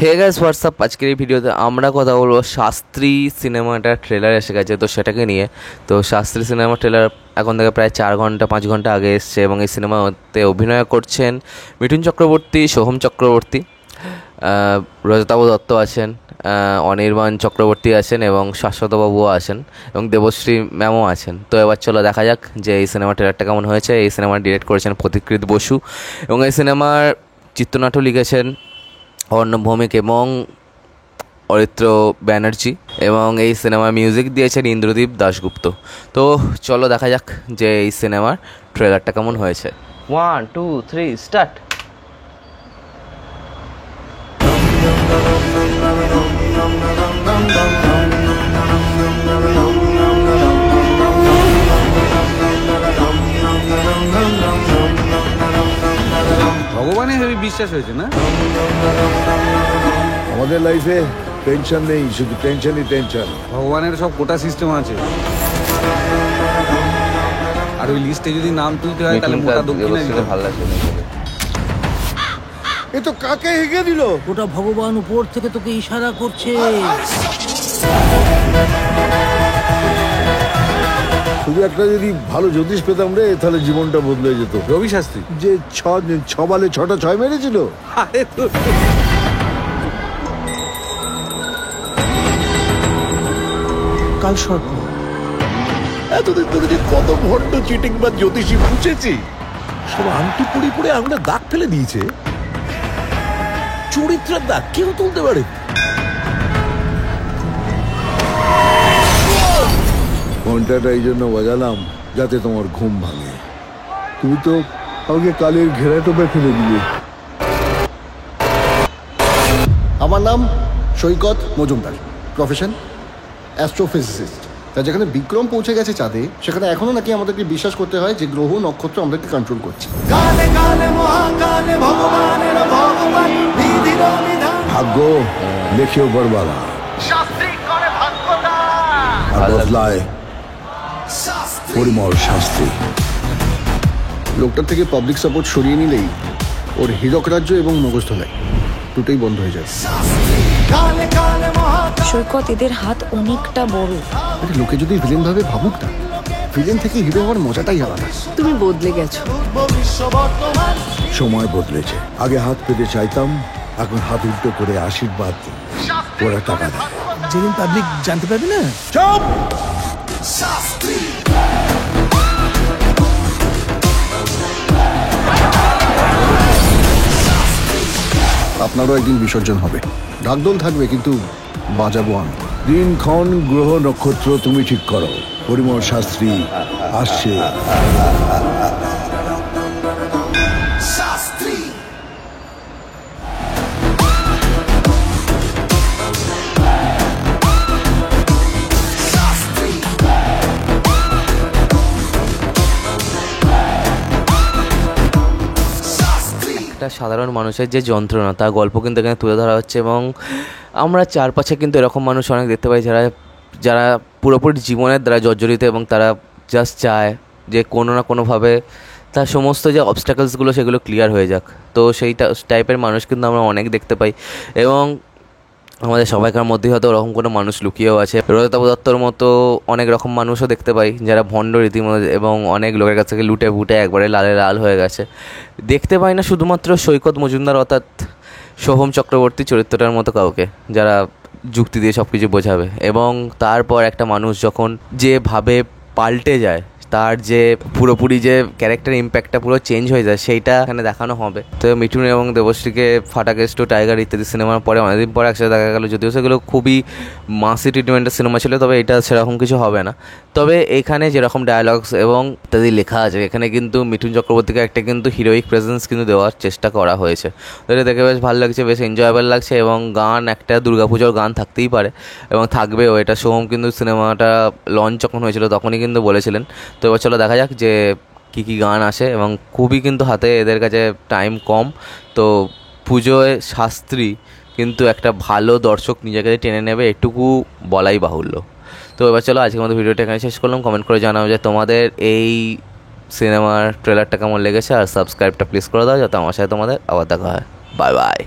Hey guys WhatsApp, আজকের এই ভিডিওতে আমরা কথা বলবো শাস্ত্রী সিনেমাটার ট্রেলার এসে গেছে, তো সেটাকে নিয়ে। তো শাস্ত্রী সিনেমার ট্রেলার এখন থেকে প্রায় 4-5 ঘন্টা আগে এসছে এবং এই সিনেমাতে অভিনয় করছেন মিঠুন চক্রবর্তী, সোহম চক্রবর্তী, রজতাভ দত্ত আছেন, অনির্বাণ চক্রবর্তী আছেন এবং শাশ্বতবাবুও আছেন এবং দেবশ্রী ম্যামও আছেন। তো এবার চলো দেখা যাক যে এই সিনেমার ট্রেলারটা কেমন হয়েছে। এই সিনেমা ডিরেক্ট করেছেন প্রতিকৃত বসু এবং এই সিনেমার চিত্রনাট্য লিখেছেন অর্ণব ভৌমিক এবং অরিত্র ব্যানার্জি এবং এই সিনেমার মিউজিক দিয়েছেন ইন্দ্রদীপ দাশগুপ্ত। তো চলো দেখা যাক যে এই সিনেমার ট্রেলারটা কেমন হয়েছে। 1 2 3 স্টার্ট। ভগবানে হেবি বিশ্বাস হয়েছে না? আমাদের লাইফে টেনশন নেই, শুধু টেনশনই টেনশন। ভগবানের সব কোটা সিস্টেম আছে, আর ওই লিস্টে যদি নাম তুলতে হয় তাহলে মোটা দক্ষিণা দিতে ভালো লাগছে। এ তো কাকে হেগে দিল? ওটা ভগবান উপর থেকে তোকে ইশারা করছে। শুধু একটা যদি ভালো জ্যোতিষ পেতাম রে, তাহলে জীবনটা বদলে যেত। রবি শাস্ত্রী যে ছ বালে 6টা 6 মেরেছিল। কাল সর্প এতদিন ধরে যে কত ভণ্ড চিটিং বা জ্যোতিষী বুঝেছি, সব আংটি পুড়ি পুড়ে আমরা দাগ ফেলে দিয়েছে। চরিত্রের দাগ কেউ তুলতে পারে? ঘন্টাটা এই জন্য বাজালাম যাতে তোমার ঘুম ভাঙে। তুমি তো আমাকে কালের ঘেরা টোপে ফেলে দিলে। আমার নাম সৈকত মজুমদার, প্রফেশন অ্যাস্ট্রোফিজিসিস্ট। তা যেখানে বিক্রম পৌঁছে গেছে চাঁদে, সেখানে এখনো নাকি আমাদেরকে বিশ্বাস করতে হয় যে গ্রহ নক্ষত্র আমাদেরকে কন্ট্রোল করছে। ভাগ্য লেখেও বরবালা আর বদলায় পরিমল শাস্ত্রী। লোকটার থেকে পাবলিক সাপোর্ট সরিয়ে নিলেই ওর হীরক রাজ্য এবং মগজধলাই দুটোই বন্ধ হয়ে যায়। সৈকত, এদের হাত অনেকটা বড়। আরে লোকে যদি ভিলেন ভাবে ভাবুক না, ভিলেন থেকে হিরো হওয়ার মজাটাই আলাদা। তুমি বদলে গেছো। সময় বদলেছে। আগে হাত পেতে চাইতাম, এখন হাত উল্টো করে আশীর্বাদ দিই। ওরা টাকা দেয়। যেদিন পাবলিক জানতে পারবে না। চুপ! আপনারও একদিন বিসর্জন হবে, ঢাকঢোল থাকবে, কিন্তু বাজাবো আমি। দিনক্ষণ গ্রহ নক্ষত্র তুমি ঠিক করো। পরিমল শাস্ত্রী আসছে। একটা সাধারণ মানুষের যে যন্ত্রণা, তার গল্প কিন্তু এখানে তুলে ধরা হচ্ছে এবং আমরা চারপাশে কিন্তু এরকম মানুষ অনেক দেখতে পাই যারা যারা পুরোপুরি জীবনের দ্বারা জর্জরিত এবং তারা জাস্ট চায় যে কোনো না কোনোভাবে তার সমস্ত যে অবস্ট্যাকলসগুলো সেগুলো ক্লিয়ার হয়ে যাক। তো সেই টাইপের মানুষ কিন্তু আমরা অনেক দেখতে পাই এবং আমাদের সবাইকার মধ্যেই হয়তো ওরকম কোনো মানুষ লুকিয়েও আছে। রজতাভ দত্তর মতো অনেক রকম মানুষও দেখতে পাই যারা ভণ্ড রীতিমতো এবং অনেক লোকের কাছ থেকে লুটে ফুটে একবারে লালে লাল হয়ে গেছে। দেখতে পাই না শুধুমাত্র সৈকত মজুমদার অর্থাৎ সোহম চক্রবর্তী চরিত্রটার মতো কাউকে যারা যুক্তি দিয়ে সব কিছু বোঝাবে, এবং তারপর একটা মানুষ যখন যেভাবে পাল্টে যায়, তার যে পুরোপুরি যে ক্যারেক্টার ইম্প্যাক্টটা পুরো চেঞ্জ হয়ে যায়, সেইটা এখানে দেখানো হবে। তো মিঠুন এবং দেবশ্রীকে ফাটাকেস্ট, টাইগার ইত্যাদি সিনেমার পরে অনেকদিন পরে একসাথে দেখা গেল, যদিও সেগুলো খুবই মাসি ট্রিটমেন্টের সিনেমা ছিল, তবে এটা সেরকম কিছু হবে না। তবে এখানে যেরকম ডায়ালগস এবং ইত্যাদি লেখা আছে, এখানে কিন্তু মিঠুন চক্রবর্তীকে একটা কিন্তু হিরোইক প্রেজেন্স কিন্তু দেওয়ার চেষ্টা করা হয়েছে। তো এটা দেখে বেশ ভালো লাগছে, বেশ এনজয়েবল লাগছে এবং গান একটা দুর্গাপুজোর গান থাকতেই পারে এবং থাকবেও। এটা সোহম কিন্তু সিনেমাটা লঞ্চ যখন হয়েছিল তখনই কিন্তু বলেছিলেন। তো এবার চলো দেখা যাক যে কী কী গান আসে এবং খুবই কিন্তু হাতে এদের কাছে টাইম কম, তো পুজোয় শাস্ত্রী কিন্তু একটা ভালো দর্শক নিজেকে টেনে নেবে, এটুকু বলাই বাহুল্য। তো এবার চলো আজকের মতো ভিডিওটা এখানে শেষ করলাম। কমেন্ট করে জানাও যে তোমাদের এই সিনেমার ট্রেলারটা কেমন লেগেছে, আর সাবস্ক্রাইবটা প্লিজ করে দাও যাতে আমার সাথে তোমাদের আবার দেখা হয়। Bye bye.